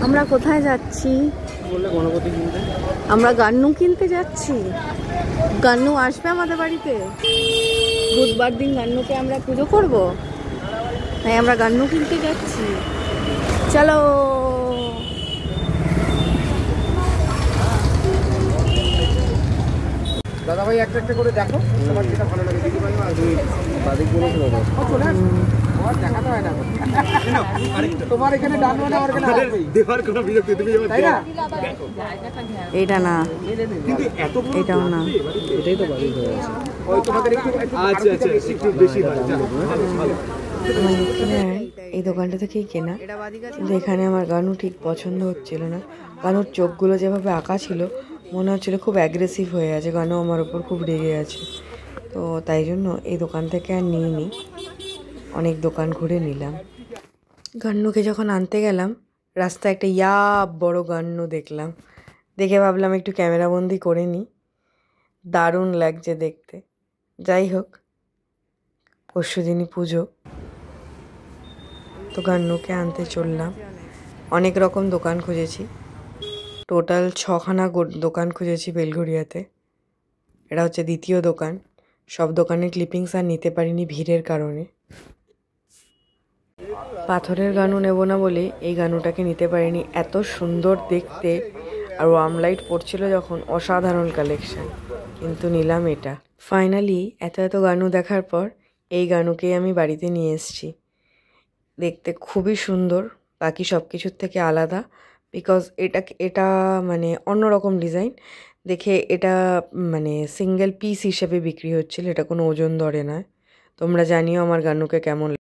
আমরা কোথায় যাচ্ছি? বললে গণপতি কিনতে। আমরা গান্নু কিনতে যাচ্ছি। গান্নু আসবে আমাদের বাড়িতে। বুধবার দিন গান্নুকে আমরা পুজো করব, তাই আমরা গান্নু কিনতে যাচ্ছি। চলো। দাদা ভাই একটা একটা করে দেখো, তোমার যেটা ভালো লাগে। দিদি ভাই আর তুমি বাদিক বলে চলে আসো। আর দেখাতে হয় না। তোমার এখানে ডান মানে আমার এখানে আসবেই। দেবার কোনো বিরক্তি তুমি তাই না? এইটা না, কিন্তু এত বড় এটাও না, এটাই তো বাদিক হয়ে আছে। ওই তোমাদের একটু আচ্ছা আচ্ছা একটু বেশি হয়। ভালো ভালো। এই দোকানটা থেকেই কেনা, কিন্তু এখানে আমার গানু ঠিক পছন্দ হচ্ছিল না। গানুর চোখগুলো যেভাবে আঁকা ছিল, মনে হচ্ছিল খুব অ্যাগ্রেসিভ হয়ে আছে, গানু আমার ওপর খুব রেগে আছে। তো তাই জন্য এই দোকান থেকে আর নিইনি, অনেক দোকান ঘুরে নিলাম। গান্নুকে যখন আনতে গেলাম, রাস্তায় একটা বড় গান্নু দেখলাম। দেখে ভাবলাম একটু ক্যামেরাবন্দি করে নিই, দারুণ লাগছে দেখতে। যাই হোক, পরশুদিনই পুজো, তো গান্নুকে আনতে চললাম। অনেক রকম দোকান খুঁজেছি, টোটাল 6খানা দোকান খুঁজেছি বেলঘরিয়াতে। এটা হচ্ছে দ্বিতীয় দোকান। সব দোকানের ক্লিপিংস আর নিতে পারিনি ভিড়ের কারণে। পাথরের গানু নেব না বলে এই গানুটাকে নিতে পারিনি। এত সুন্দর দেখতে, আর ওয়ার্ম লাইট পড়ছিল যখন, অসাধারণ কালেকশন, কিন্তু নিলাম এটা। ফাইনালি এত গানু দেখার পর এই গানুকেই আমি বাড়িতে নিয়ে এসেছি। দেখতে খুবই সুন্দর, বাকি সব কিছুর থেকে আলাদা, বিকজ এটা মানে অন্যরকম ডিজাইন। দেখে এটা মানে সিঙ্গেল পিস হিসেবে বিক্রি হচ্ছিল, এটা কোনো ওজন ধরে নয়। তোমরা জানিও আমার গানুকে কেমন।